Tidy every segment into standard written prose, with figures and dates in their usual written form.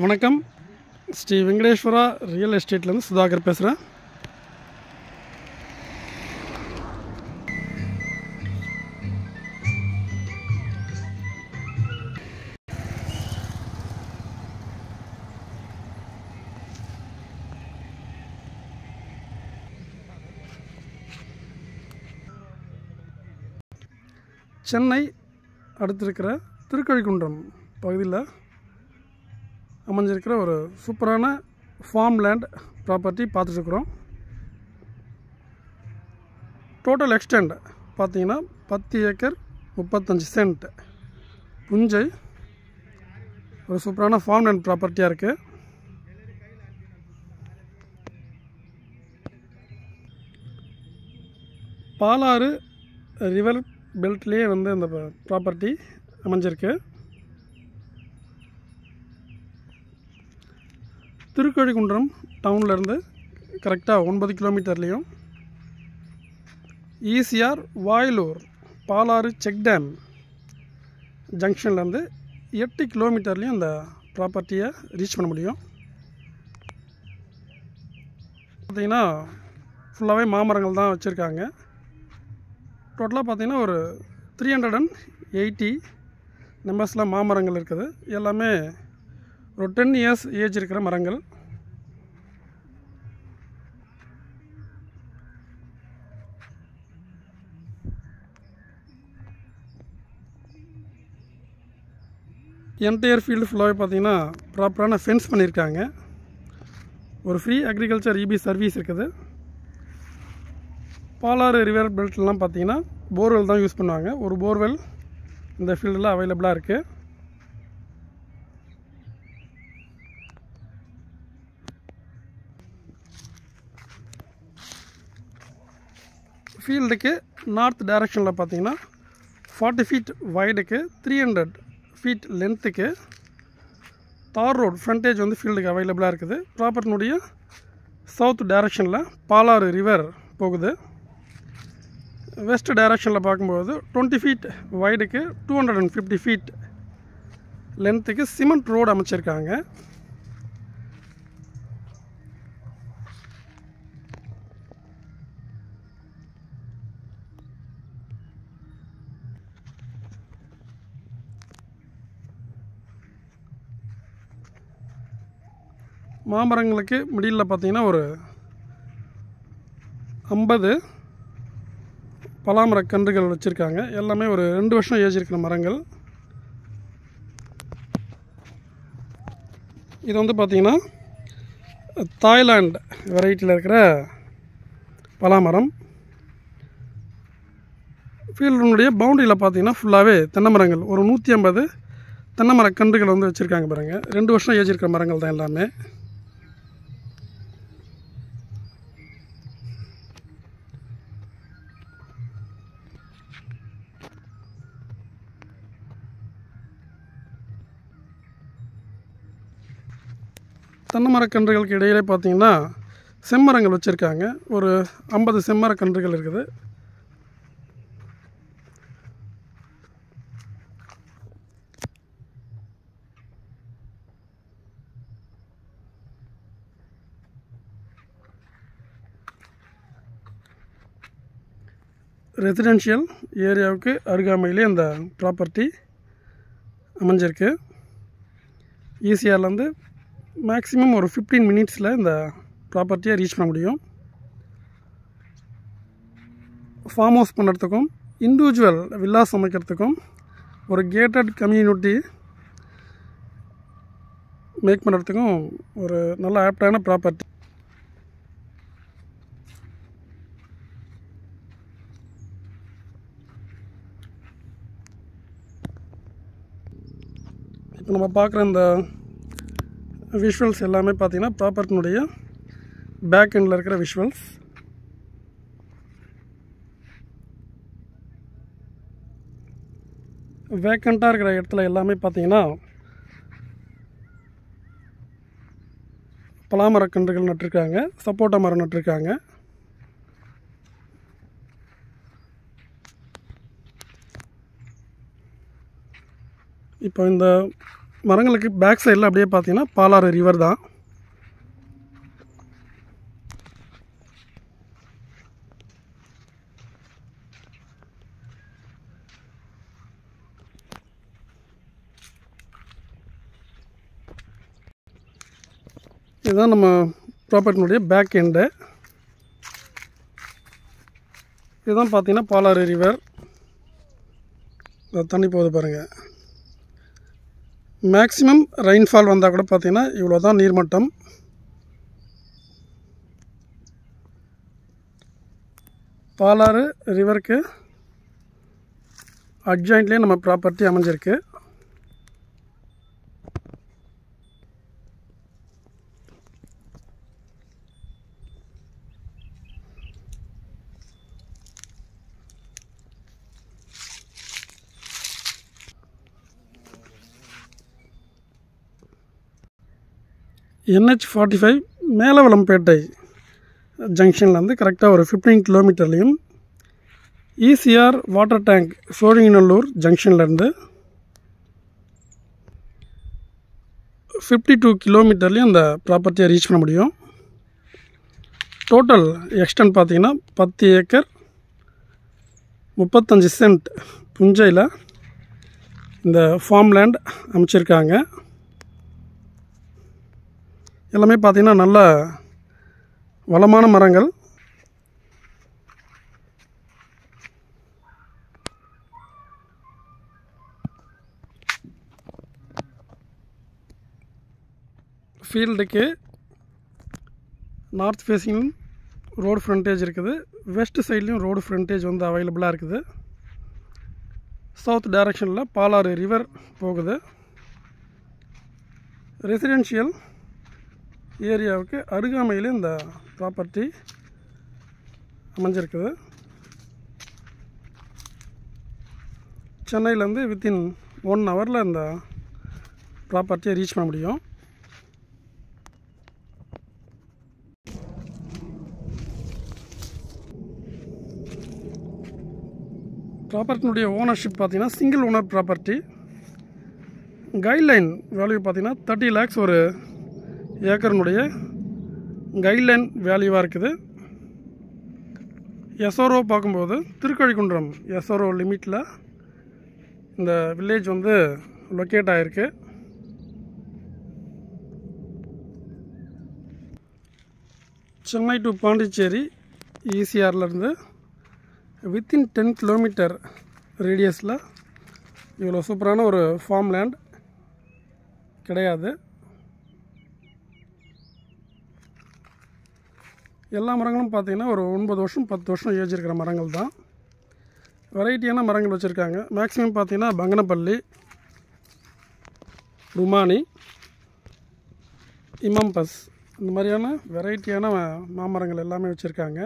வணக்கம். ஸ்ரீ வெங்கடேஸ்வரா ரியல் எஸ்டேட்லேருந்து சுதாகர் பேசுகிறேன். சென்னை அடுத்திருக்கிற திருக்கழிக்குன்றம் பகுதியில் அமைஞ்சிருக்கிற ஒரு சூப்பரான ஃபார்ம் லேண்ட் ப்ராப்பர்ட்டி பார்த்துட்ருக்குறோம். டோட்டல் எக்ஸ்டெண்ட் பார்த்தீங்கன்னா 10 ஏக்கர் 35 சென்ட் புஞ்சை. ஒரு சூப்பரான ஃபார்ம் லேண்ட் ப்ராப்பர்ட்டியாக இருக்குது. பாலாறு ரிவர் பெல்ட்லேயே இந்த ப்ராப்பர்ட்டி அமைஞ்சிருக்கு. திருக்கழிக்குன்றம் டவுன்லேருந்து கரெக்டாக 9 கிலோமீட்டர்லேயும், ECR Vayilur Palar check dam ஜங்ஷன்லேருந்து 8 கிலோமீட்டர்லேயும் இந்த ப்ராப்பர்ட்டியை ரீச் பண்ண முடியும். பார்த்திங்கன்னா ஃபுல்லாகவே மாமரங்கள் தான் வச்சுருக்காங்க. டோட்டலாக பார்த்திங்கன்னா ஒரு 380 நம்பர்ஸில் மாமரங்கள் இருக்குது. எல்லாமே ஒரு 10 இயர்ஸ் ஏஜ் இருக்கிற மரங்கள். என்டையர் ஃபீல்டு ஃபுல்லாகவே பார்த்திங்கன்னா ப்ராப்பரான ஃபென்ஸ் பண்ணியிருக்காங்க. ஒரு ஃப்ரீ அக்ரிகல்ச்சர் இபி சர்வீஸ் இருக்குது. பாலாறு ரிவர் பெல்ட்லாம் பார்த்திங்கன்னா போர்வெல் தான் யூஸ் பண்ணுவாங்க. ஒரு போர்வெல் இந்த ஃபீல்டில் அவைலபிளாக இருக்குது. ஃபீல்டுக்கு நார்த் டைரக்ஷனில் பார்த்தீங்கன்னா 40 ஃபீட் வைடுக்கு 300 ஃபீட் லென்த்துக்கு தார் ரோடு ஃப்ரண்டேஜ் ஃபீல்டுக்கு அவைலபிளாக இருக்குது. ப்ராப்பர்ட்டினுடைய சவுத் டைரக்ஷனில் பாலாறு ரிவர் போகுது. வெஸ்ட் டைரக்ஷனில் பார்க்கும்போது 20 ஃபீட் வைடுக்கு 250 ஃபீட் லென்த்துக்கு சிமெண்ட் ரோடு அமைச்சிருக்காங்க. மாமரங்களுக்கு மிடில் பார்த்திங்கன்னா ஒரு 50 பலாமர கன்றுகள் வச்சுருக்காங்க. எல்லாமே ஒரு 2 வருஷம் ஏஜ் இருக்கிற மரங்கள். இது பார்த்திங்கன்னா தாய்லாந்து வெரைட்டியில் இருக்கிற பலாமரம். ஃபீல்டுனுடைய பவுண்டரியில் பார்த்திங்கன்னா ஃபுல்லாகவே தென்னை மரங்கள், ஒரு 150 தென்னை மர கன்றுகள் வச்சுருக்காங்க பாருங்கள். 2 வருஷம் ஏஜ் இருக்கிற மரங்கள் தான் எல்லாமே. தென்னை மரக்கன்றுகளுக்கு இடையிலே பார்த்திங்கன்னா செம்மரங்கள் வச்சுருக்காங்க. ஒரு 50 செம்மரக்கன்றுகள் இருக்குது. ரெசிடென்ஷியல் ஏரியாவுக்கு அருகாமையிலே இந்த ப்ராப்பர்ட்டி அமைஞ்சிருக்கு. ஈசிஆர்லேருந்து மேக்ஸிமம் ஒரு 15 மினிட்ஸில் இந்த ப்ராப்பர்ட்டியை ரீச் பண்ண முடியும். ஃபார்ம் ஹவுஸ் பண்ணுறதுக்கும் இண்டிவிஜுவல் வில்லாஸ் அமைக்கிறதுக்கும் ஒரு கேட்டட் கம்யூனிட்டி மேக் பண்ணுறதுக்கும் ஒரு நல்ல ஆப்டான ப்ராப்பர்ட்டி. இப்போ நம்ம பார்க்குற இந்த விஷுவல்ஸ் எல்லாமே பார்த்திங்கன்னா ப்ராப்பர்ட்டினுடைய பேக் எண்டில் இருக்கிற விஷுவல்ஸ். வேக்கண்ட்டாக இருக்கிற இடத்துல எல்லாமே பார்த்திங்கன்னா பலாமரக்கன்றுகள் நட்டிருக்காங்க, சப்போட்டா மரம் நட்டிருக்காங்க. இப்போ இந்த மரங்களுக்கு பேக் சைடில் அப்படியே பார்த்தீங்கன்னா பாலாறு ரிவர் தான். இதுதான் நம்ம ப்ராப்பர்ட்டினுடைய பேக் எண்டு. இதுதான் பார்த்தீங்கன்னா பாலாறு ரிவர். தண்ணி போகுது பாருங்கள். மேக்ஸிமம் ரெயின்ஃபால் வந்தால் கூட பார்த்தீங்கன்னா இவ்வளோ தான் நீர்மட்டம். பாலாறு ரிவருக்கு அட்ஜாயிண்ட்லேயே நம்ம ப்ராப்பர்ட்டி அமைஞ்சிருக்கு. NH45 மேலவளம்பேட்டை ஜங்ஷன்லேருந்து கரெக்டாக ஒரு 15 கிலோமீட்டர்லேயும், ECR வாட்டர் டேங்க் சோழிங்கநல்லூர் ஜங்ஷன்லேருந்து 52 கிலோமீட்டர்லேயும் அந்த ப்ராப்பர்ட்டியை ரீச் பண்ண முடியும். டோட்டல் எக்ஸ்டென்ட் பார்த்திங்கன்னா 10 ஏக்கர் 35 சென்ட் புஞ்சையில் இந்த ஃபார்ம் லேண்ட் அமைச்சிருக்காங்க. எல்லாமே பார்த்திங்கன்னா நல்ல வளமான மரங்கள். ஃபீல்டுக்கு நார்த் ஃபேஸிங் ரோடு ஃப்ரண்டேஜ் இருக்குது. வெஸ்ட் சைட்லேயும் ரோடு ஃப்ரண்டேஜ் வந்து அவைலபிளாக இருக்குது. சவுத் டைரக்ஷனில் பாலாறு ரிவர் போகுது. ரெசிடென்ஷியல் ஏரியாவுக்கு அருகாமையில் இந்த ப்ராப்பர்ட்டி அமைஞ்சிருக்குது. சென்னையிலேருந்து வித்தின் 1 ஹவரில் இந்த ப்ராப்பர்ட்டியை ரீச் பண்ண முடியும். ப்ராப்பர்ட்டினுடைய ஓனர்ஷிப் பார்த்திங்கன்னா single owner property. Guideline value பார்த்திங்கன்னா 30 lakhs ஒரு ஏக்கர்னுடைய கைட்லைன் வேல்யூவாக இருக்குது. SRO பார்க்கும்போது திருக்கழிக்குன்றம் SRO லிமிட்டில் இந்த வில்லேஜ் வந்து லொக்கேட் ஆகிருக்கு. சென்னை டு பாண்டிச்சேரி ECRலேருந்து வித்தின் 10 கிலோமீட்டர் ரேடியஸில் இவ்வளோ சூப்பரான ஒரு ஃபார்ம் லேண்ட் கிடையாது. எல்லா மரங்களும் பார்த்திங்கன்னா ஒரு 9 வருஷம் 10 வருஷம் ஏஜ் இருக்கிற மரங்கள் தான். வெரைட்டியான மரங்கள் வச்சுருக்காங்க. மேக்ஸிமம் பார்த்திங்கன்னா பங்கனப்பள்ளி, ருமானி, இமம்பஸ் இந்த மாதிரியான வெரைட்டியான மாமரங்கள் எல்லாமே வச்சுருக்காங்க.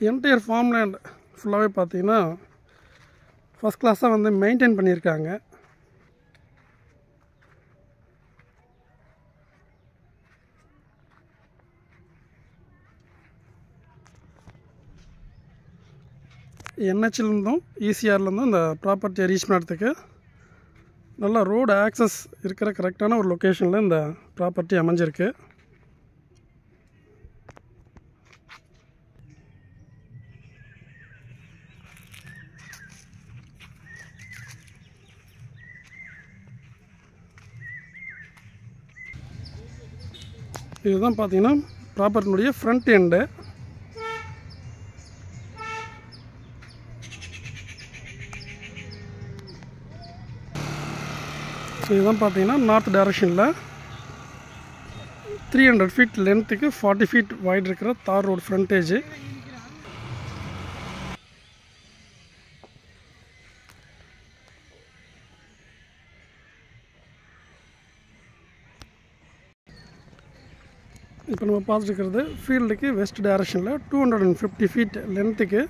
என்டையர் ஃபார்ம் லேண்ட் ஃபுல்லாகவே பார்த்திங்கன்னா ஃபஸ்ட் கிளாஸாக வந்து மெயின்டைன் பண்ணியிருக்காங்க. NHலேருந்தும் ECRலேருந்தும் இந்த ப்ராப்பர்ட்டியை ரீச் பண்ணுறதுக்கு நல்லா ரோடு ஆக்சஸ் இருக்கிற கரெக்டான ஒரு லொக்கேஷனில் இந்த ப்ராப்பர்ட்டி அமைஞ்சிருக்கு. இதுதான் பார்த்தீங்கன்னா ப்ராப்பர்ட்டினுடைய ஃப்ரண்ட் எண்டு. இதுதான் பார்த்தீங்கன்னா நார்த் டைரக்ஷனில் 300 feet லென்த்துக்கு 40 feet வைட் இருக்கிற தார் ரோடு ஃப்ரண்டேஜ். இப்போ நம்ம பார்த்துட்டு இருக்கிறது ஃபீல்டுக்கு வெஸ்ட் டைரக்ஷனில் 250 feet லென்த்துக்கு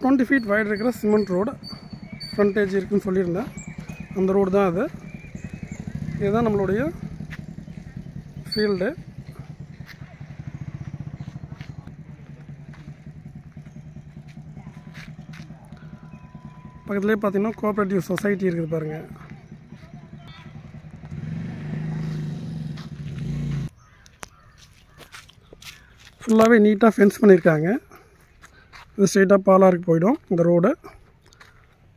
20 feet வைட் இருக்கிற சிமெண்ட் ரோடு ஃப்ரண்டேஜ் இருக்குதுன்னு சொல்லியிருந்தேன். அந்த ரோடு தான் அது. இதுதான் நம்மளுடைய ஃபீல்டு. பக்கத்துலேயே பார்த்தீங்கன்னா கோஆப்ரேட்டிவ் சொசைட்டி இருக்குது பாருங்கள். ஃபுல்லாகவே நீட்டாக ஃபென்ஸ் பண்ணியிருக்காங்க. இது ஸ்ட்ரெயிட்டாக பாலாருக்கு போயிடும் இந்த ரோடு.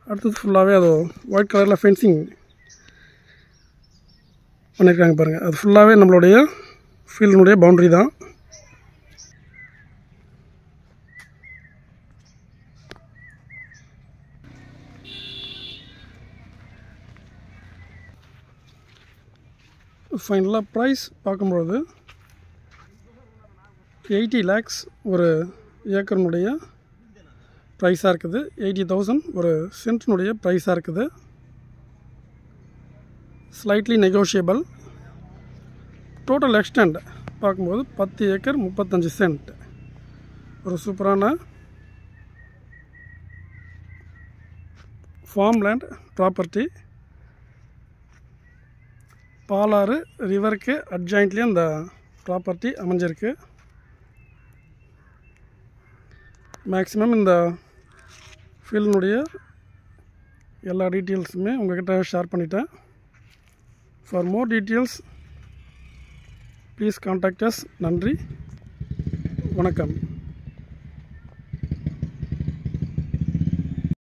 அடுத்தது ஃபுல்லாகவே அது ஒயிட் கலரில் ஃபென்சிங் பண்ணியிருக்காங்க பாருங்கள். அது ஃபுல்லாகவே நம்மளுடைய ஃபீல்டினுடைய பவுண்ட்ரி தான். ஃபைனலாக ப்ரைஸ் பார்க்கும்பொழுது 80 lakhs ஒரு ஏக்கர்னுடைய ப்ரைஸாக இருக்குது. 80,000 ஒரு சென்ட்னுடைய ப்ரைஸாக இருக்குது. Slightly negotiable. டோட்டல் எக்ஸ்டெண்ட் பார்க்கும்போது 10 ஏக்கர் 35 சென்ட். ஒரு சூப்பரான ஃபார்ம் லேண்ட் ப்ராப்பர்ட்டி. பாலாறு ரிவருக்கு அட்ஜாயிண்ட்லேயே அந்த ப்ராப்பர்ட்டி அமைஞ்சிருக்கு. மேக்ஸிமம் இந்த ஃபீல்டினுடைய எல்லா டீட்டெயில்ஸுமே உங்கள்கிட்ட ஷேர் பண்ணிட்டேன். For more details please contact as. நன்றி, வணக்கம்.